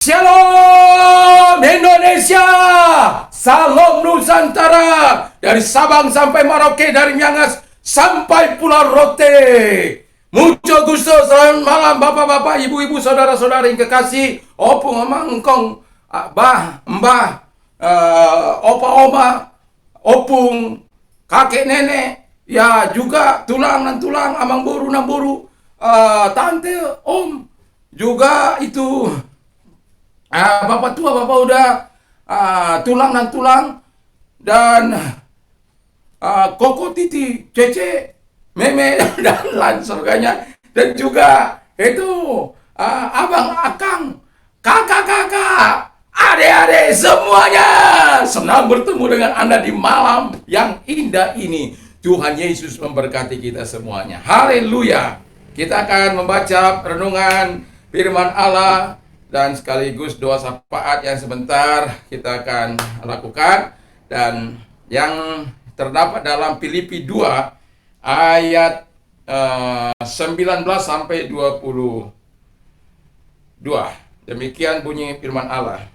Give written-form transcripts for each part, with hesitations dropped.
Shalom Indonesia, salam Nusantara, dari Sabang sampai Merauke, dari Miangas sampai Pulau Rote. Muncul Gusto, selamat malam bapak-bapak, ibu-ibu, saudara-saudara yang kekasih, opung, omang, engkong, bah, mbah, opa-oma, opung, kakek nenek, ya juga tulang dan tulang, amang buru, namburu, tante, om, juga itu bapak tua, bapak udah tulang dan tulang, dan koko, titi, cece, meme, dan lain sebagainya. Dan juga itu abang, akang, kakak-kakak, adik-adik semuanya. Senang bertemu dengan Anda di malam yang indah ini. Tuhan Yesus memberkati kita semuanya. Haleluya. Kita akan membaca renungan firman Allah dan sekaligus doa syafaat yang sebentar kita akan lakukan, dan yang terdapat dalam Filipi 2 ayat 19 sampai 22. Demikian bunyi firman Allah.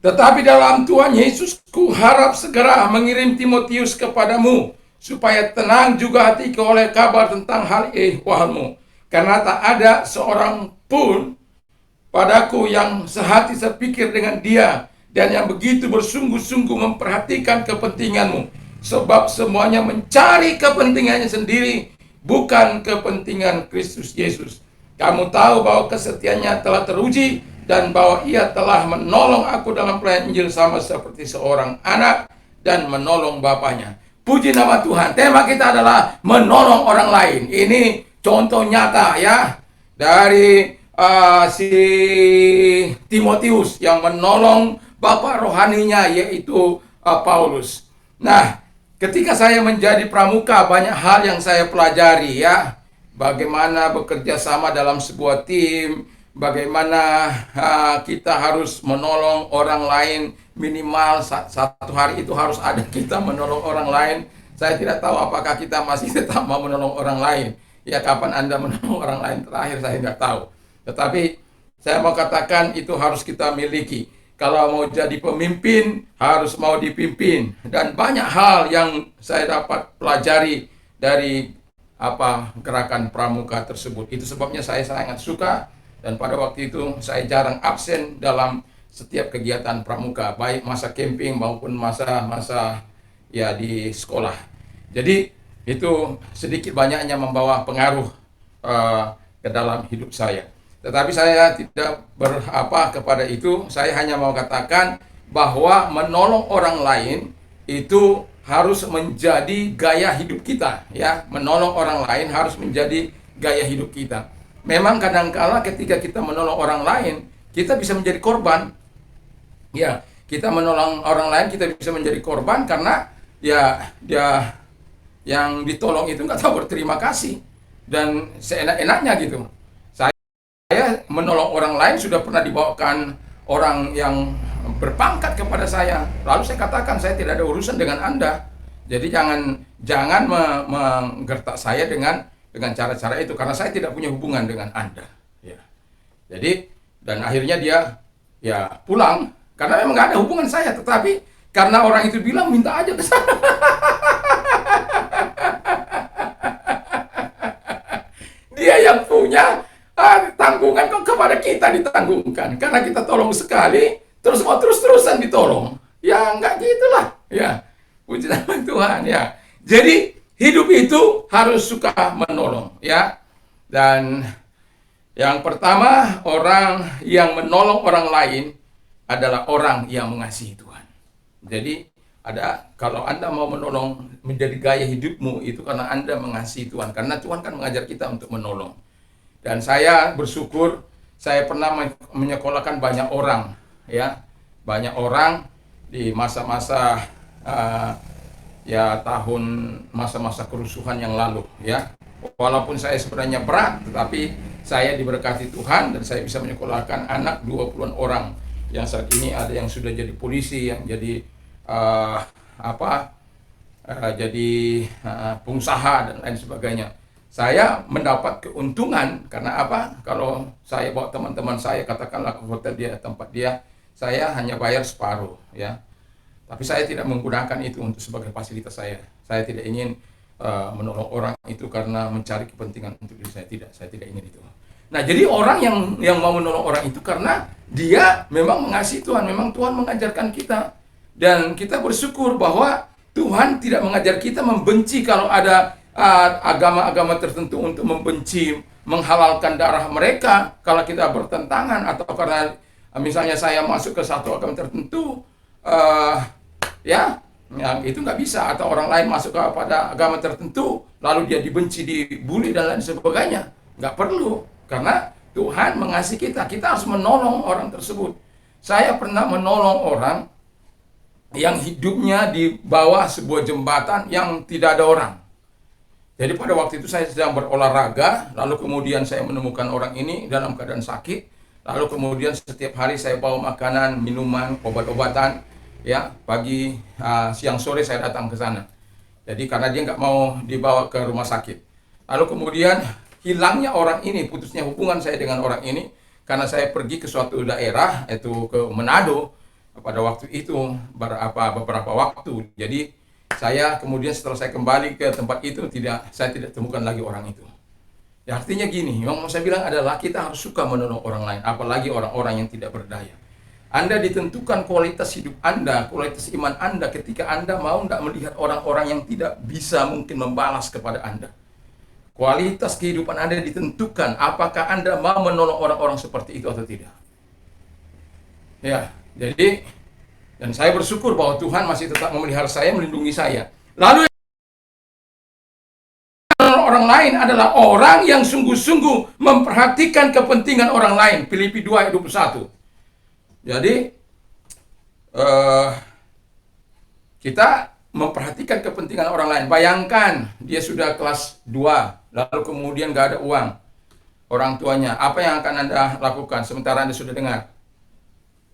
Tetapi dalam Tuhan Yesus kuharap segera mengirim Timotius kepadamu, supaya tenang juga hatiku oleh kabar tentang hal ihwalmu. Karena tak ada seorang pun padaku yang sehati sepikir dengan dia, dan yang begitu bersungguh-sungguh memperhatikan kepentinganmu. Sebab semuanya mencari kepentingannya sendiri, bukan kepentingan Kristus Yesus. Kamu tahu bahwa kesetiaannya telah teruji, dan bahwa ia telah menolong aku dalam pelayanan Injil sama seperti seorang anak dan menolong bapaknya. Puji nama Tuhan. Tema kita adalah menolong orang lain. Ini contoh nyata ya dari si Timotius yang menolong bapak rohaninya, yaitu Paulus. Nah, ketika saya menjadi pramuka, banyak hal yang saya pelajari ya. Bagaimana bekerja sama dalam sebuah tim, bagaimana kita harus menolong orang lain, minimal satu hari itu harus ada kita menolong orang lain. Saya tidak tahu apakah kita masih tetap mau menolong orang lain. Ya, kapan Anda menolong orang lain terakhir saya nggak tahu. Tetapi saya mau katakan itu harus kita miliki. Kalau mau jadi pemimpin, harus mau dipimpin. Dan banyak hal yang saya dapat pelajari dari gerakan pramuka tersebut. Itu sebabnya saya sangat suka, dan pada waktu itu saya jarang absen dalam setiap kegiatan pramuka, baik masa camping maupun masa ya di sekolah. Jadi itu sedikit banyaknya membawa pengaruh ke dalam hidup saya. Tetapi saya tidak kepada itu. Saya hanya mau katakan bahwa menolong orang lain itu harus menjadi gaya hidup kita ya. Menolong orang lain harus menjadi gaya hidup kita. Memang kadangkala ketika kita menolong orang lain, kita bisa menjadi korban. Ya, kita menolong orang lain, kita bisa menjadi korban karena ya dia yang ditolong itu nggak tahu berterima kasih dan seenak-enaknya gitu. Saya menolong orang lain sudah pernah dibawakan orang yang berpangkat kepada saya. Lalu saya katakan, saya tidak ada urusan dengan Anda. Jadi jangan menggertak saya dengan cara-cara itu, karena saya tidak punya hubungan dengan Anda. Ya. Jadi dan akhirnya dia ya pulang karena memang nggak ada hubungan saya, tetapi karena orang itu bilang minta aja ke sana. Dia yang punya tanggungan kok kepada kita ditanggungkan, karena kita tolong sekali terus mau terus-terusan ditolong. Ya enggak gitulah. Ya. Puji nama Tuhan ya. Jadi hidup itu harus suka menolong ya. Dan yang pertama, orang yang menolong orang lain adalah orang yang mengasihi Tuhan. Jadi kalau Anda mau menolong menjadi gaya hidupmu, itu karena Anda mengasihi Tuhan. Karena Tuhan kan mengajar kita untuk menolong. Dan saya bersyukur saya pernah menyekolahkan banyak orang ya. Banyak orang di masa-masa tahun masa-masa kerusuhan yang lalu ya. Walaupun saya sebenarnya berat, tetapi saya diberkati Tuhan dan saya bisa menyekolahkan anak 20-an orang yang saat ini ada yang sudah jadi polisi, yang jadi jadi pengusaha dan lain sebagainya. saya mendapat keuntungan. Karena apa? Kalau saya bawa teman-teman saya, katakanlah ke hotel dia, tempat dia, saya hanya bayar separuh, ya. Tapi saya tidak menggunakan itu untuk sebagai fasilitas saya. Saya tidak ingin menolong orang itu karena mencari kepentingan untuk diri saya. Tidak, saya tidak ingin itu. Nah, jadi orang yang mau menolong orang itu karena dia memang mengasihi Tuhan, memang Tuhan mengajarkan kita. Dan kita bersyukur bahwa Tuhan tidak mengajar kita membenci kalau ada agama-agama tertentu untuk membenci, menghalalkan darah mereka kalau kita bertentangan, atau karena misalnya saya masuk ke satu agama tertentu, ya itu nggak bisa, atau orang lain masuk kepada agama tertentu lalu dia dibenci, dibully dan lain sebagainya. Nggak perlu, karena Tuhan mengasihi kita. Kita harus menolong orang tersebut. Saya pernah menolong orang yang hidupnya di bawah sebuah jembatan yang tidak ada orang. Jadi pada waktu itu saya sedang berolahraga, lalu kemudian saya menemukan orang ini dalam keadaan sakit. Lalu kemudian setiap hari saya bawa makanan, minuman, obat-obatan, ya, pagi, siang, sore saya datang ke sana. Jadi karena dia nggak mau dibawa ke rumah sakit. Lalu kemudian hilangnya orang ini, putusnya hubungan saya dengan orang ini karena saya pergi ke suatu daerah, yaitu ke Manado pada waktu itu beberapa waktu. Jadi saya kemudian setelah saya kembali ke tempat itu, saya tidak temukan lagi orang itu. Ya, artinya gini, yang mau saya bilang adalah kita harus suka menolong orang lain, apalagi orang-orang yang tidak berdaya. Anda ditentukan kualitas hidup Anda, kualitas iman Anda ketika Anda mau tidak melihat orang-orang yang tidak bisa mungkin membalas kepada Anda. Kualitas kehidupan Anda ditentukan apakah Anda mau menolong orang-orang seperti itu atau tidak. Ya, jadi, dan saya bersyukur bahwa Tuhan masih tetap memelihara saya, melindungi saya. Lalu orang lain adalah orang yang sungguh-sungguh memperhatikan kepentingan orang lain. Filipi 2 ayat 21. Jadi kita memperhatikan kepentingan orang lain. Bayangkan dia sudah kelas 2, lalu kemudian gak ada uang. Orang tuanya, apa yang akan Anda lakukan sementara Anda sudah dengar?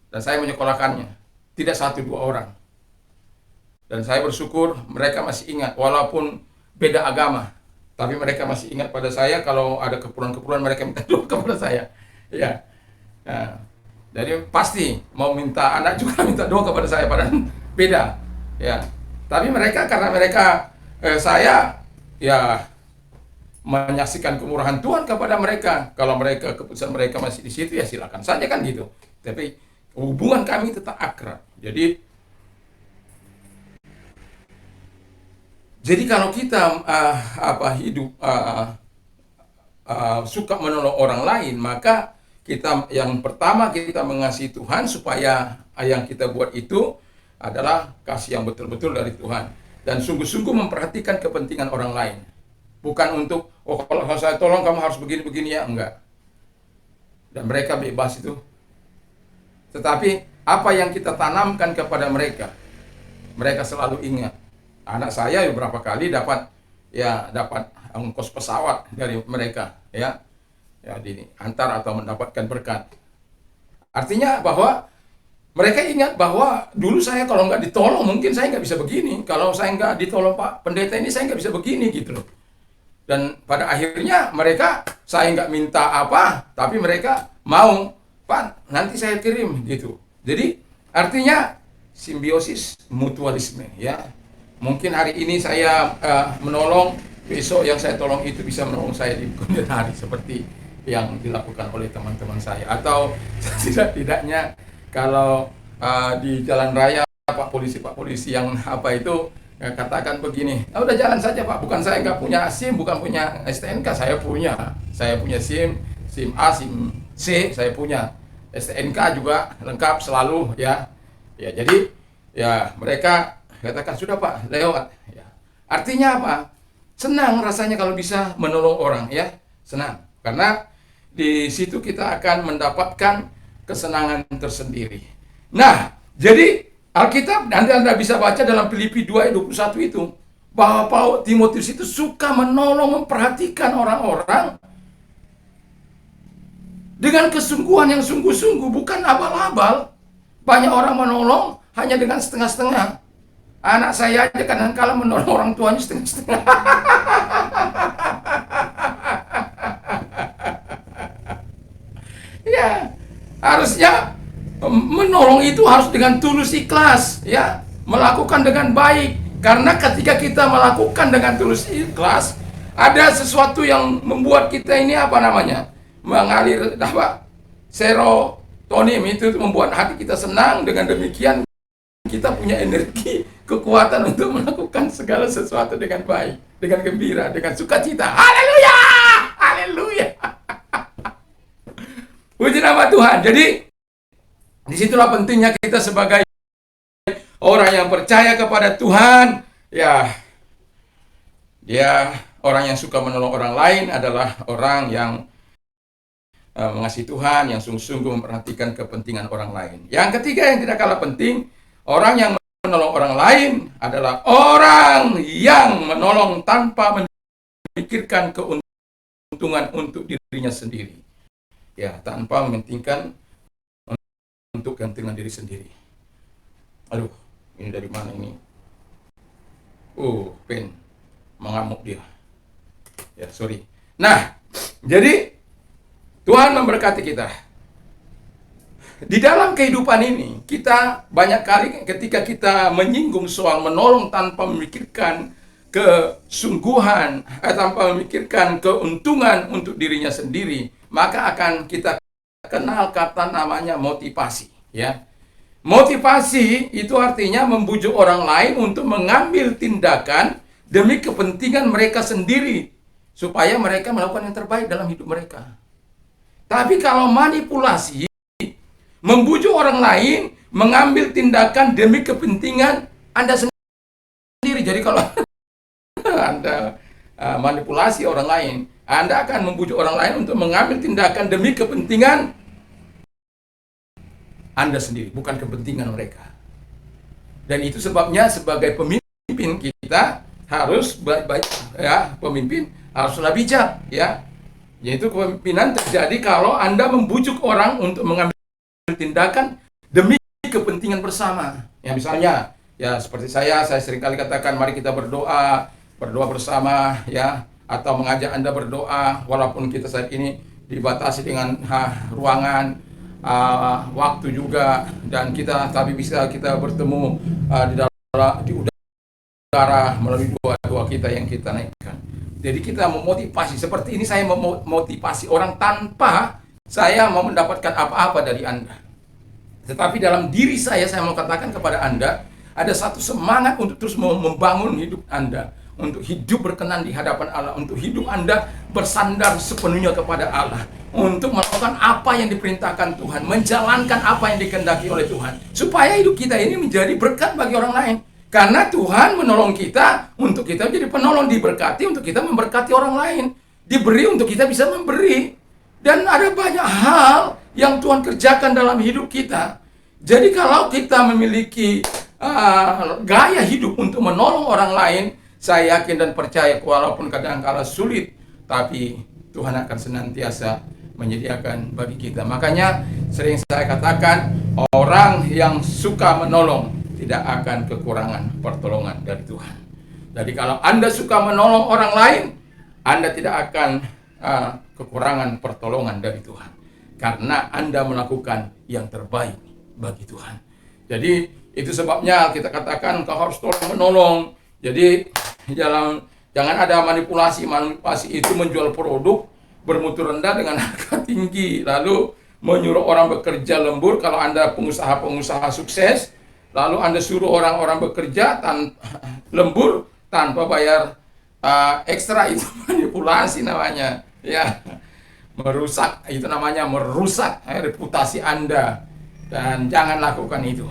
Dan saya menyekolahkannya. Tidak 1-2 orang. Dan saya bersyukur mereka masih ingat, walaupun beda agama. Tapi mereka masih ingat pada saya. Kalau ada keperluan-keperluan mereka minta doa kepada saya. Ya. Nah, jadi pasti mau minta, anak juga minta doa kepada saya, padahal beda. Ya. Tapi mereka, karena mereka saya ya menyaksikan kemurahan Tuhan kepada mereka. Kalau mereka, keputusan mereka masih di situ, ya silakan saja kan gitu. Tapi hubungan kami tetap akrab. Jadi kalau kita hidup suka menolong orang lain, maka kita yang pertama kita mengasihi Tuhan, supaya yang kita buat itu adalah kasih yang betul-betul dari Tuhan dan sungguh-sungguh memperhatikan kepentingan orang lain. Bukan untuk, oh kalau saya tolong kamu harus begini-begini, ya, enggak. Dan mereka bebas itu. Tetapi apa yang kita tanamkan kepada mereka, mereka selalu ingat. Anak saya beberapa kali dapat ongkos pesawat dari mereka, ya diantar atau mendapatkan berkat. Artinya bahwa mereka ingat bahwa dulu saya kalau nggak ditolong mungkin saya nggak bisa begini. Kalau saya nggak ditolong Pak Pendeta ini, saya nggak bisa begini gitu loh. Dan pada akhirnya saya nggak minta apa, tapi mereka mau, Pak nanti saya kirim gitu. Jadi artinya simbiosis mutualisme, ya. Mungkin hari ini saya menolong, besok yang saya tolong itu bisa menolong saya di kemudian hari, seperti yang dilakukan oleh teman-teman saya. Atau tidak-tidaknya kalau di jalan raya Pak polisi yang katakan begini, udah jalan saja Pak, bukan saya nggak punya SIM, bukan punya STNK, saya punya SIM A, SIM C, saya punya STNK juga lengkap selalu, ya. Jadi ya mereka katakan sudah Pak, lewat, ya. Artinya apa? Senang rasanya kalau bisa menolong orang, ya, senang, karena di situ kita akan mendapatkan kesenangan tersendiri. Nah, jadi Alkitab nanti Anda bisa baca dalam Filipi 2 ayat 21 itu, bahwa Timotius itu suka menolong, memperhatikan orang-orang dengan kesungguhan yang sungguh-sungguh, bukan abal-abal. Banyak orang menolong hanya dengan setengah-setengah. Anak saya aja kadang-kala menolong orang tuanya setengah-setengah. Ya, harusnya menolong itu harus dengan tulus ikhlas, ya, melakukan dengan baik. Karena ketika kita melakukan dengan tulus ikhlas, ada sesuatu yang membuat kita ini apa namanya? Mengalir apa? Serotonin itu membuat hati kita senang. Dengan demikian kita punya energi, kekuatan untuk melakukan segala sesuatu dengan baik, dengan gembira, dengan sukacita. Haleluya! Haleluya! Puji nama Tuhan. Jadi disitulah pentingnya kita sebagai orang yang percaya kepada Tuhan. Ya, dia orang yang suka menolong orang lain adalah orang yang mengasihi Tuhan, yang sungguh-sungguh memperhatikan kepentingan orang lain. Yang ketiga yang tidak kalah penting, orang yang menolong orang lain adalah orang yang menolong tanpa memikirkan keuntungan untuk dirinya sendiri. Ya, tanpa mementingkan untuk kepentingan diri sendiri. Aduh, ini dari mana ini? Pen mengamuk dia. Ya, sorry. Nah, jadi Tuhan memberkati kita. Di dalam kehidupan ini, kita banyak kali ketika kita menyinggung soal menolong tanpa memikirkan kesungguhan, tanpa memikirkan keuntungan untuk dirinya sendiri, maka akan kita kenal kata namanya motivasi, ya. Motivasi itu artinya membujuk orang lain untuk mengambil tindakan demi kepentingan mereka sendiri, supaya mereka melakukan yang terbaik dalam hidup mereka. Tapi kalau manipulasi, membujuk orang lain mengambil tindakan demi kepentingan Anda sendiri. Jadi kalau Anda manipulasi orang lain, Anda akan membujuk orang lain untuk mengambil tindakan demi kepentingan Anda sendiri, bukan kepentingan mereka. Dan itu sebabnya sebagai pemimpin kita harus baik-baik, ya, pemimpin haruslah bijak, ya. Yaitu kepemimpinan terjadi kalau Anda membujuk orang untuk mengambil tindakan demi kepentingan bersama. Ya, misalnya, ya seperti saya seringkali katakan, mari kita berdoa bersama, ya, atau mengajak Anda berdoa walaupun kita saat ini dibatasi dengan ruangan, waktu juga, dan tapi bisa kita bertemu di udara melalui doa kita yang kita naikkan. Jadi kita memotivasi, seperti ini saya memotivasi orang tanpa saya mau mendapatkan apa-apa dari Anda. Tetapi dalam diri saya mau katakan kepada Anda, ada satu semangat untuk terus membangun hidup Anda, untuk hidup berkenan di hadapan Allah, untuk hidup Anda bersandar sepenuhnya kepada Allah, untuk melakukan apa yang diperintahkan Tuhan, menjalankan apa yang dikehendaki oleh Tuhan, supaya hidup kita ini menjadi berkat bagi orang lain. Karena Tuhan menolong kita untuk kita menjadi penolong, diberkati untuk kita memberkati orang lain, diberi untuk kita bisa memberi. Dan ada banyak hal yang Tuhan kerjakan dalam hidup kita. Jadi kalau kita memiliki gaya hidup untuk menolong orang lain, saya yakin dan percaya walaupun kadang-kala sulit, tapi Tuhan akan senantiasa menyediakan bagi kita. Makanya sering saya katakan, orang yang suka menolong tidak akan kekurangan pertolongan dari Tuhan. Jadi kalau Anda suka menolong orang lain, Anda tidak akan kekurangan pertolongan dari Tuhan, karena Anda melakukan yang terbaik bagi Tuhan. Jadi itu sebabnya kita katakan kau harus tolong menolong. Jadi jangan ada manipulasi itu menjual produk bermutu rendah dengan harga tinggi, lalu menyuruh orang bekerja lembur. Kalau Anda pengusaha sukses, lalu Anda suruh orang-orang bekerja lembur tanpa bayar ekstra, itu manipulasi namanya, ya. Merusak, itu namanya merusak reputasi Anda. Dan jangan lakukan itu.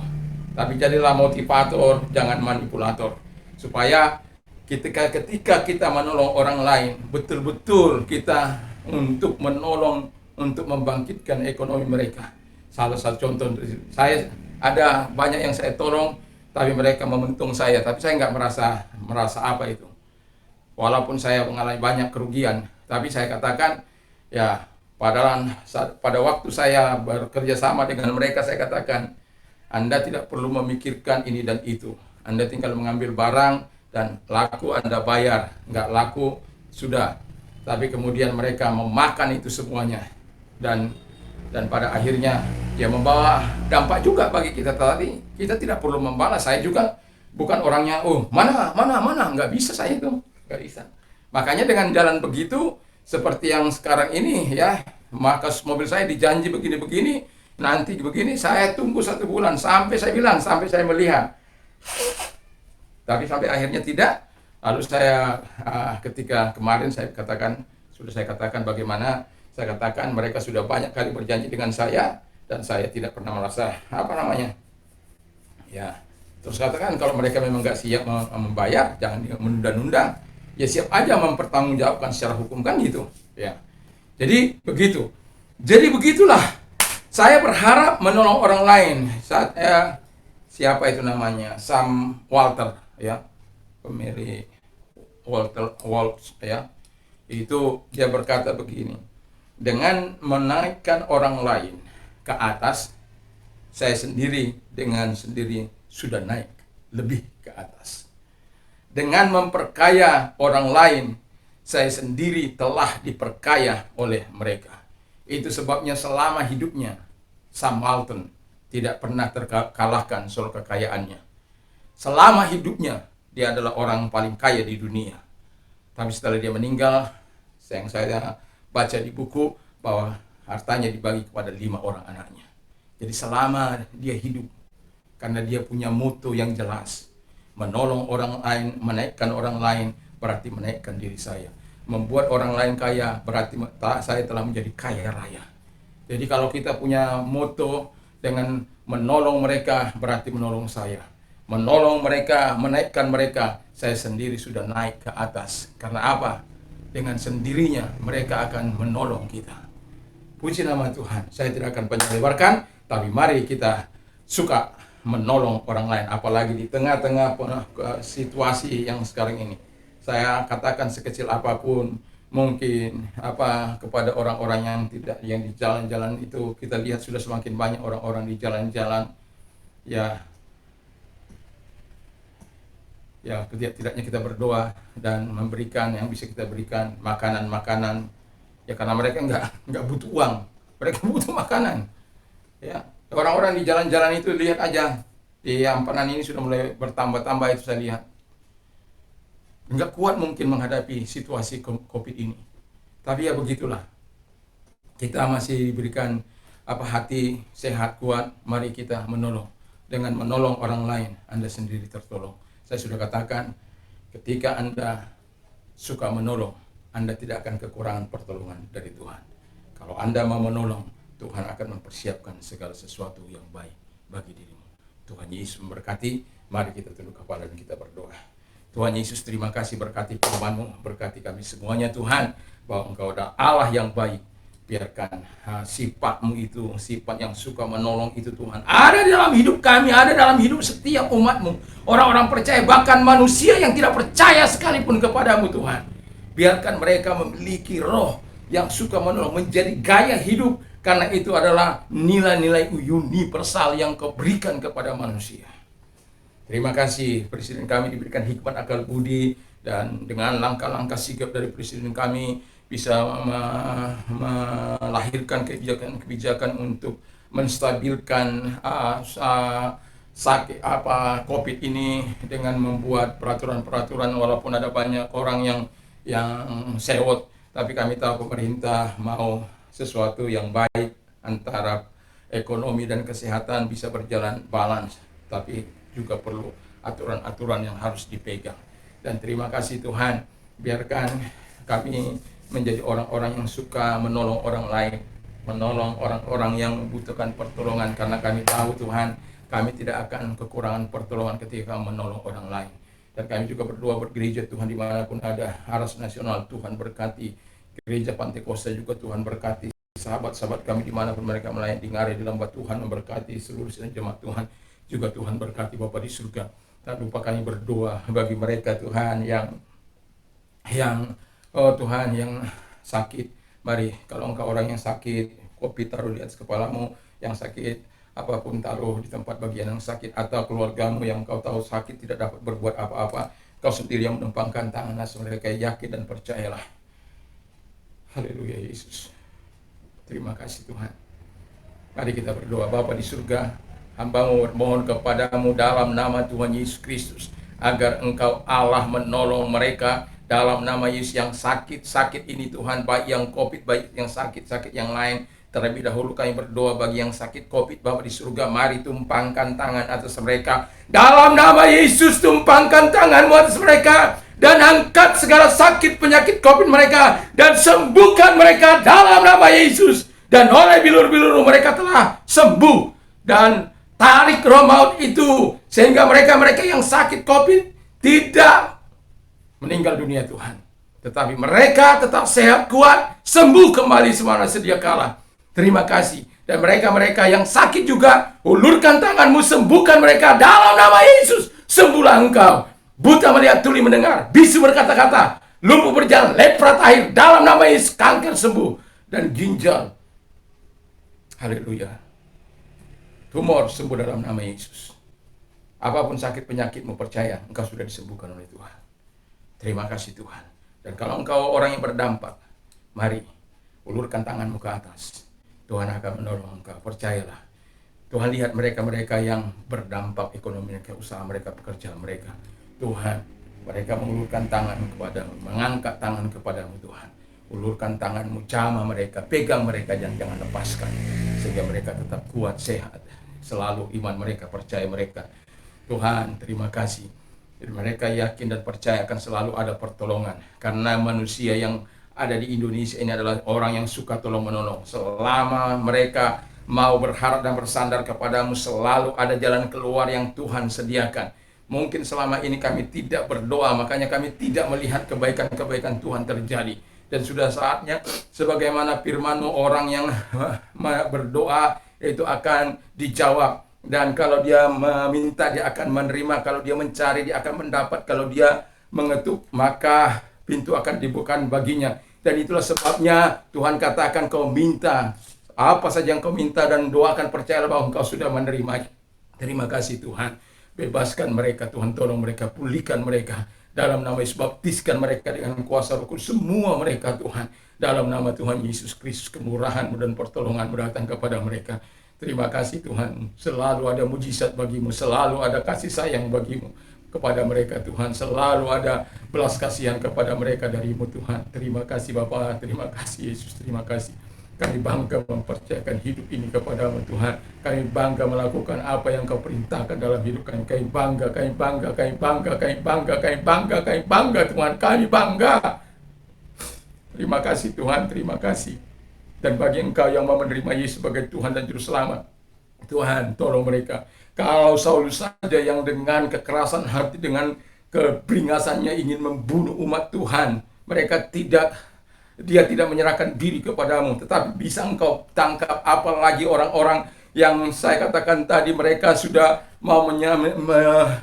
Tapi jadilah motivator, jangan manipulator. Supaya ketika kita menolong orang lain, betul-betul kita untuk menolong, untuk membangkitkan ekonomi mereka. Salah satu contoh, saya ada banyak yang saya tolong, tapi mereka mementung saya, tapi saya nggak merasa apa itu. Walaupun saya mengalami banyak kerugian, tapi saya katakan, ya, pada waktu saya bekerja sama dengan mereka, saya katakan, Anda tidak perlu memikirkan ini dan itu. Anda tinggal mengambil barang dan laku Anda bayar, nggak laku sudah. Tapi kemudian mereka memakan itu semuanya. Dan Dan pada akhirnya ya membawa dampak juga bagi kita tadi. Kita tidak perlu membalas. Saya juga bukan orangnya, oh mana, nggak bisa saya itu, nggak bisa. Makanya dengan jalan begitu, seperti yang sekarang ini ya, maka mobil saya dijanji begini-begini, nanti begini, saya tunggu 1 bulan, sampai saya bilang, sampai saya melihat. Tapi sampai akhirnya tidak. Lalu saya ketika kemarin sudah saya katakan bagaimana, saya katakan mereka sudah banyak kali berjanji dengan saya, dan saya tidak pernah merasa, ya, terus katakan kalau mereka memang nggak siap membayar, jangan menunda-nunda, ya siap aja mempertanggungjawabkan secara hukum, kan gitu, ya. Jadi begitu. Jadi begitulah. Saya berharap menolong orang lain. Saat siapa itu namanya, Sam Walter, ya, pemilik Walter Waltz, ya, itu dia berkata begini, dengan menaikkan orang lain ke atas, saya sendiri dengan sendiri sudah naik lebih ke atas. Dengan memperkaya orang lain, saya sendiri telah diperkaya oleh mereka. Itu sebabnya selama hidupnya Sam Walton tidak pernah terkalahkan soal kekayaannya. Selama hidupnya dia adalah orang paling kaya di dunia. Tapi setelah dia meninggal, yang saya baca di buku, bahwa hartanya dibagi kepada 5 orang anaknya. Jadi selama dia hidup, karena dia punya moto yang jelas, menolong orang lain, menaikkan orang lain, berarti menaikkan diri saya. Membuat orang lain kaya, berarti saya telah menjadi kaya raya. Jadi kalau kita punya moto dengan menolong mereka, berarti menolong saya. Menolong mereka, menaikkan mereka, saya sendiri sudah naik ke atas. Karena apa? Dengan sendirinya mereka akan menolong kita. Puji nama Tuhan. Saya tidak akan panjang lebarkan, tapi mari kita suka menolong orang lain, apalagi di tengah-tengah situasi yang sekarang ini. Saya katakan sekecil apapun mungkin kepada orang-orang yang di jalan-jalan itu, kita lihat sudah semakin banyak orang-orang di jalan-jalan, ya tidaknya kita berdoa dan memberikan yang bisa kita berikan, makanan-makanan, ya karena mereka nggak butuh uang, mereka butuh makanan, ya. Orang-orang di jalan-jalan itu, lihat aja di Ampanan ini sudah mulai bertambah-tambah, itu saya lihat nggak kuat mungkin menghadapi situasi COVID ini, tapi ya begitulah, kita masih diberikan hati sehat kuat, mari kita menolong. Dengan menolong orang lain, Anda sendiri tertolong. Saya sudah katakan, ketika Anda suka menolong, Anda tidak akan kekurangan pertolongan dari Tuhan. Kalau Anda mau menolong, Tuhan akan mempersiapkan segala sesuatu yang baik bagi dirimu. Tuhan Yesus memberkati. Mari kita tunduk kepala dan kita berdoa. Tuhan Yesus, terima kasih, berkati firman-Mu, berkati kami semuanya Tuhan, bahwa Engkau adalah Allah yang baik. Biarkan sifat-Mu itu, sifat yang suka menolong itu Tuhan, ada dalam hidup kami, ada dalam hidup setiap umat-Mu, orang-orang percaya, bahkan manusia yang tidak percaya sekalipun kepadamu Tuhan. Biarkan mereka memiliki roh yang suka menolong, menjadi gaya hidup, karena itu adalah nilai-nilai universal yang Kau berikan kepada manusia. Terima kasih, Presiden kami diberikan hikmat, akal budi, dan dengan langkah-langkah sigap dari Presiden kami bisa melahirkan kebijakan-kebijakan untuk menstabilkan COVID ini, dengan membuat peraturan-peraturan, walaupun ada banyak orang yang sewot, tapi kami tahu pemerintah mau sesuatu yang baik, antara ekonomi dan kesehatan bisa berjalan balance, tapi juga perlu aturan-aturan yang harus dipegang. Dan terima kasih Tuhan, biarkan kami menjadi orang-orang yang suka menolong orang lain, menolong orang-orang yang membutuhkan pertolongan, karena kami tahu Tuhan, kami tidak akan kekurangan pertolongan ketika menolong orang lain. Dan kami juga berdoa bergereja Tuhan dimanapun ada, Aras Nasional Tuhan berkati, Gereja Pantekosta juga Tuhan berkati, sahabat-sahabat kami dimanapun mereka melayani di Ngare, di Lambat Tuhan memberkati seluruh jemaat Tuhan, juga Tuhan berkati Bapa di surga. Tak lupa kami berdoa bagi mereka Tuhan yang Tuhan yang sakit. Mari, kalau engkau orang yang sakit, COVID taruh di atas kepalamu, yang sakit apapun taruh di tempat bagian yang sakit, atau keluargamu yang engkau tahu sakit tidak dapat berbuat apa-apa, kau sendiri yang menumpangkan tangan atas mereka, yakin dan percayalah. Haleluya Yesus. Terima kasih Tuhan. Mari kita berdoa. Bapa di surga, hamba-Mu bermohon kepadamu dalam nama Tuhan Yesus Kristus, agar Engkau Allah menolong mereka dalam nama Yesus yang sakit-sakit ini Tuhan, baik yang COVID, baik yang sakit-sakit yang lain. Terlebih dahulu kami berdoa bagi yang sakit COVID, Bapa di surga, mari tumpangkan tangan atas mereka. Dalam nama Yesus, tumpangkan tangan-Mu atas mereka, dan angkat segala sakit penyakit COVID mereka, dan sembuhkan mereka dalam nama Yesus. Dan oleh bilur-bilur mereka telah sembuh, dan tarik roh maut itu, sehingga mereka-mereka yang sakit COVID tidak meninggal dunia Tuhan, tetapi mereka tetap sehat, kuat, sembuh kembali semana sedia kala. Terima kasih. Dan mereka-mereka yang sakit juga, ulurkan tangan-Mu, sembuhkan mereka dalam nama Yesus. Sembuhlah Engkau. Buta melihat, tuli mendengar, bisu berkata-kata, lumpuh berjalan, lepra tahir dalam nama Yesus. Kanker sembuh, dan ginjal, haleluya, tumor sembuh dalam nama Yesus. Apapun sakit penyakitmu, percaya Engkau sudah disembuhkan oleh Tuhan. Terima kasih Tuhan. Dan kalau engkau orang yang berdampak, mari ulurkan tanganmu ke atas. Tuhan akan menolong engkau, percayalah. Tuhan lihat mereka-mereka yang berdampak ekonomi mereka, usaha mereka, pekerjaan mereka. Tuhan, mereka mengulurkan tangan kepadamu, mengangkat tangan kepadamu Tuhan. Ulurkan tanganmu, jamah mereka, pegang mereka, jangan lepaskan. Sehingga mereka tetap kuat, sehat. Selalu iman mereka, percaya mereka. Tuhan, terima kasih. Jadi mereka yakin dan percaya akan selalu ada pertolongan. Karena manusia yang ada di Indonesia ini adalah orang yang suka tolong menolong. Selama mereka mau berharap dan bersandar kepadamu, selalu ada jalan keluar yang Tuhan sediakan. Mungkin selama ini kami tidak berdoa, makanya kami tidak melihat kebaikan-kebaikan Tuhan terjadi. Dan sudah saatnya, sebagaimana firman-Mu, orang yang berdoa itu akan dijawab. Dan kalau dia meminta, dia akan menerima. Kalau dia mencari, dia akan mendapat. Kalau dia mengetuk, maka pintu akan dibukakan baginya. Dan itulah sebabnya Tuhan katakan, kau minta apa saja yang kau minta dan doakan, percayalah bahwa engkau sudah menerima. Terima kasih Tuhan. Bebaskan mereka Tuhan, tolong mereka, pulihkan mereka. Dalam nama Yesus, baptiskan mereka dengan kuasa Roh Kudus, semua mereka Tuhan. Dalam nama Tuhan Yesus Kristus, kemurahan-Mu dan pertolongan-Mu datang kepada mereka. Terima kasih Tuhan. Selalu ada mujizat bagimu, selalu ada kasih sayang bagimu kepada mereka Tuhan, selalu ada belas kasihan kepada mereka darimu Tuhan. Terima kasih Bapa, terima kasih Yesus, terima kasih. Kami bangga mempercayakan hidup ini kepadamu Tuhan. Kami bangga melakukan apa yang Kau perintahkan dalam hidup kami. Kami bangga, kami bangga, kami bangga, kami bangga, kami bangga, kami bangga Tuhan. Kami bangga. Terima kasih Tuhan, terima kasih. Dan bagi Engkau yang mau menerima Yesus sebagai Tuhan dan Juru Selamat, Tuhan tolong mereka. Kalau Saulus saja yang dengan kekerasan hati, dengan keberingasannya ingin membunuh umat Tuhan, dia tidak menyerahkan diri kepadamu, tetapi bisa Engkau tangkap. Apalagi orang-orang yang saya katakan tadi, mereka sudah mau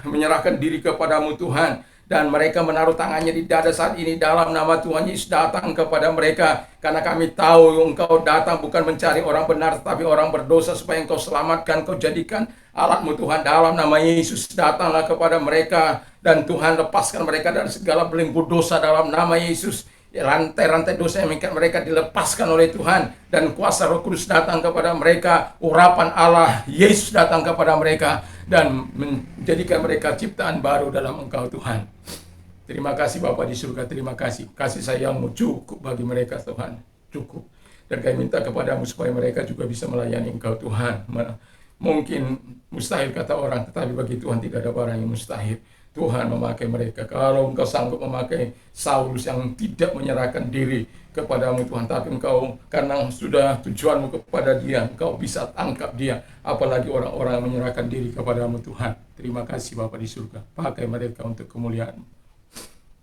menyerahkan diri kepadamu Tuhan, dan mereka menaruh tangannya di dada saat ini. Dalam nama Tuhan Yesus, datang kepada mereka, karena kami tahu Engkau datang bukan mencari orang benar, tetapi orang berdosa, supaya Engkau selamatkan, Kau jadikan alat-Mu Tuhan. Dalam nama Yesus, datanglah kepada mereka, dan Tuhan lepaskan mereka dari segala belenggu dosa dalam nama Yesus. Rantai-rantai dosa yang mengikat mereka dilepaskan oleh Tuhan, dan kuasa Roh Kudus datang kepada mereka, urapan Allah Yesus datang kepada mereka, dan menjadikan mereka ciptaan baru dalam Engkau Tuhan. Terima kasih Bapa di surga, terima kasih. Kasih sayang-Mu cukup bagi mereka Tuhan, cukup. Dan kami minta kepadamu supaya mereka juga bisa melayani Engkau Tuhan. Mungkin mustahil kata orang, tetapi bagi Tuhan tidak ada barang yang mustahil. Tuhan memakai mereka. Kalau Engkau sanggup memakai Saulus yang tidak menyerahkan diri kepadamu Tuhan, tapi Engkau, karena sudah tujuanmu kepada dia, Engkau bisa tangkap dia. Apalagi orang-orang yang menyerahkan diri kepadamu Tuhan. Terima kasih Bapa di surga. Pakai mereka untuk kemuliaan.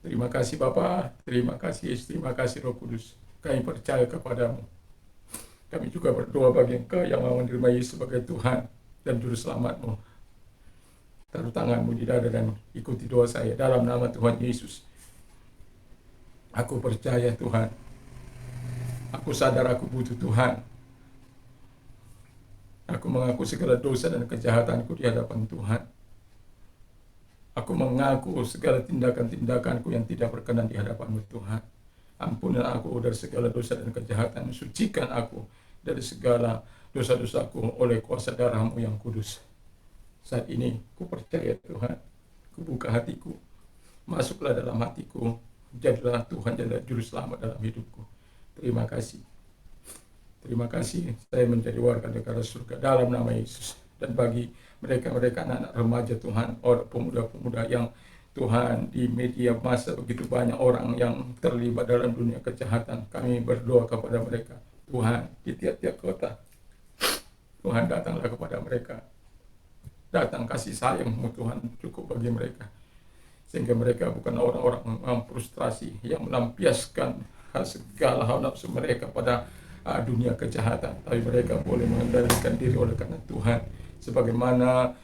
Terima kasih Bapa, terima kasih Yesus, terima kasih Roh Kudus. Kami percaya kepadamu. Kami juga berdoa bagi Engkau yang mau menerima Yesus sebagai Tuhan dan Juru Selamat-Mu. Taruh tanganmu di dada dan ikuti doa saya dalam nama Tuhan Yesus. Aku percaya Tuhan. Aku sadar aku butuh Tuhan. Aku mengaku segala dosa dan kejahatanku di hadapan Tuhan. Aku mengaku segala tindakan-tindakanku yang tidak berkenan di hadapan-Mu Tuhan. Ampunilah aku dari segala dosa dan kejahatan. Sucikan aku dari segala dosa-dosaku oleh kuasa darah-Mu yang kudus. Saat ini ku percaya Tuhan, ku buka hatiku, masuklah dalam hatiku, jadilah Tuhan, jadilah juru selamat dalam hidupku. Terima kasih. Terima kasih saya menjadi warga negara surga dalam nama Yesus. Dan bagi mereka-mereka anak-anak remaja Tuhan, orang pemuda-pemuda yang Tuhan di media massa begitu banyak orang yang terlibat dalam dunia kejahatan, kami berdoa kepada mereka. Tuhan, di tiap-tiap kota, Tuhan datanglah kepada mereka. Datang kasih sayang-Mu Tuhan cukup bagi mereka. Sehingga mereka bukan orang-orang yang frustrasi, yang melampiaskan segala hal nafsu mereka pada dunia kejahatan. Tapi mereka boleh mengendalikan diri oleh karena Tuhan. Sebagaimana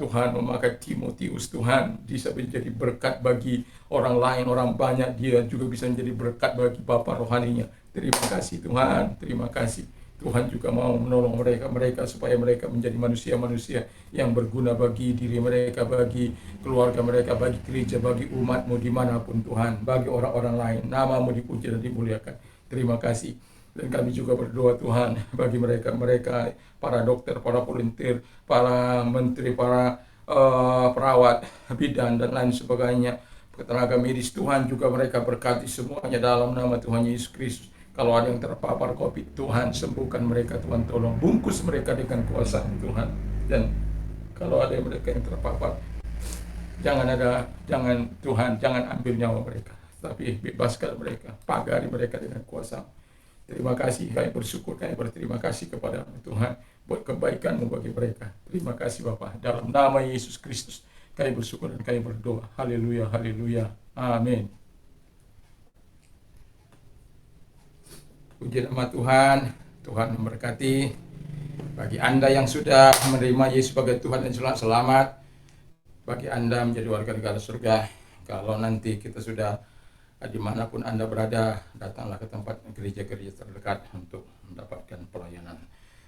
Tuhan memakai Timotius, Tuhan bisa menjadi berkat bagi orang lain, orang banyak, dia juga bisa menjadi berkat bagi Bapa rohaninya. Terima kasih Tuhan, terima kasih. Tuhan juga mau menolong mereka supaya mereka menjadi manusia-manusia yang berguna bagi diri mereka, bagi keluarga mereka, bagi gereja, bagi umat-Mu dimanapun Tuhan, bagi orang-orang lain. Nama-Mu dipuji dan dimuliakan. Terima kasih. Dan kami juga berdoa Tuhan bagi mereka para dokter, para volunteer, para menteri, para perawat, bidan dan lain sebagainya, tenaga medis. Tuhan juga mereka berkati semuanya dalam nama Tuhan Yesus Kristus. Kalau ada yang terpapar COVID, Tuhan sembuhkan mereka, Tuhan tolong bungkus mereka dengan kuasa Tuhan. Dan kalau ada mereka yang terpapar, jangan Tuhan, jangan ambil nyawa mereka, tapi bebaskan mereka, pagari mereka dengan kuasa. Terima kasih, kami bersyukur, kami berterima kasih kepada Tuhan buat kebaikan-Mu bagi mereka. Terima kasih Bapa, dalam nama Yesus Kristus kami bersyukur dan kami berdoa. Haleluya, haleluya, amin. Puji nama Tuhan, Tuhan memberkati. Bagi Anda yang sudah menerima Yesus sebagai Tuhan dan selamat, bagi Anda menjadi warga negara surga, kalau nanti kita sudah dimanapun Anda berada, datanglah ke tempat gereja-gereja terdekat untuk mendapatkan pelayanan.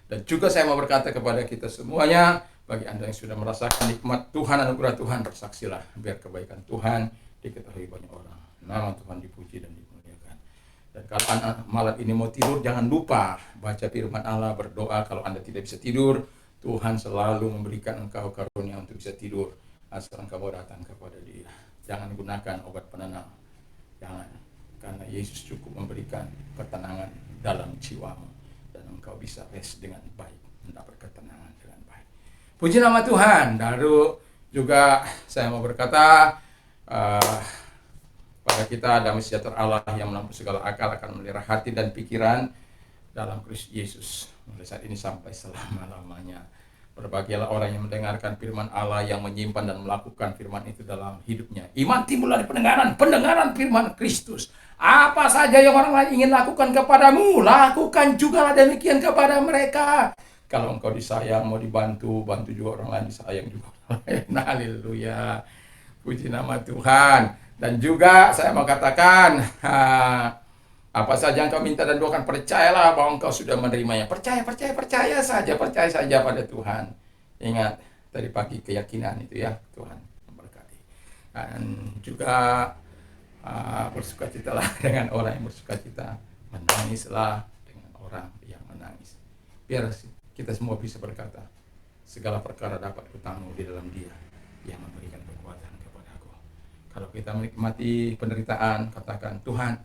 Dan juga saya mau berkata kepada kita semuanya, bagi Anda yang sudah merasakan nikmat Tuhan, anugerah Tuhan, bersaksilah, biar kebaikan Tuhan diketahui banyak orang. Nama Tuhan dipuji dan dimuliakan. Dan kalau Anda malam ini mau tidur, jangan lupa baca firman Allah, berdoa. Kalau Anda tidak bisa tidur, Tuhan selalu memberikan engkau karunia untuk bisa tidur, asal engkau datang kepada Dia. Jangan gunakan obat penenang, jangan, karena Yesus cukup memberikan ketenangan dalam jiwamu, dan engkau bisa rest dengan baik, mendapat ketenangan dengan baik. Puji nama Tuhan. Lalu juga saya mau berkata, pada kita damai sejahtera Allah yang melampaui segala akal akan memelihara hati dan pikiran dalam Kristus Yesus mulai saat ini sampai selama-lamanya. Berbahagialah orang yang mendengarkan firman Allah, yang menyimpan dan melakukan firman itu dalam hidupnya. Iman timbul dari pendengaran firman Kristus. Apa saja yang orang lain ingin lakukan kepadamu, lakukan jugalah demikian kepada mereka. Kalau engkau disayang, mau dibantu, bantu juga orang lain, disayang juga orang lain. Haleluya. Puji nama Tuhan. Dan juga saya mau katakan, apa saja yang kau minta dan doakan, percayalah bahwa engkau sudah menerimanya. Percaya saja pada Tuhan. Ingat, dari pagi keyakinan itu ya, Tuhan memberkati. Dan juga bersukacitalah dengan orang yang bersukacita, menangislah dengan orang yang menangis. Biar kita semua bisa berkata, segala perkara dapat kutanggung di dalam Dia yang memberikan kekuatan kepadaku. Kalau kita menikmati penderitaan, katakan, Tuhan,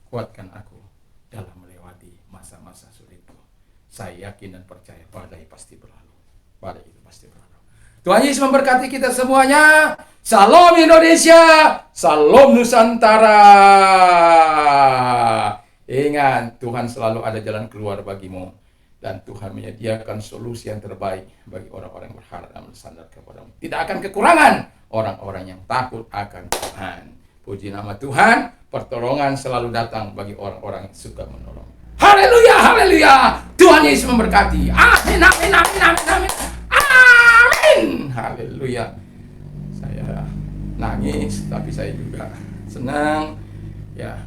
kuatkan aku dalam melewati masa-masa sulitku. Saya yakin dan percaya badai pasti berlalu. Badai itu pasti berlalu. Tuhan Yesus memberkati kita semuanya. Salam Indonesia, salam Nusantara. Ingat, Tuhan selalu ada jalan keluar bagimu. Dan Tuhan menyediakan solusi yang terbaik bagi orang-orang yang berharap dan bersandar kepadamu. Tidak akan kekurangan orang-orang yang takut akan Tuhan. Puji nama Tuhan, pertolongan selalu datang bagi orang-orang yang suka menolong. Haleluya, haleluya. Tuhan Yesus memberkati. Amin, amin, amin, amin, amin. Amin. Haleluya. Saya nangis, tapi saya juga senang. Ya,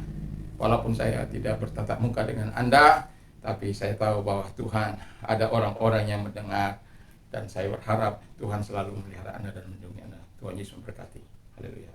walaupun saya tidak bertatap muka dengan Anda, tapi saya tahu bahwa Tuhan ada orang-orang yang mendengar, dan saya berharap Tuhan selalu memelihara Anda dan melindungi Anda. Tuhan Yesus memberkati. Haleluya.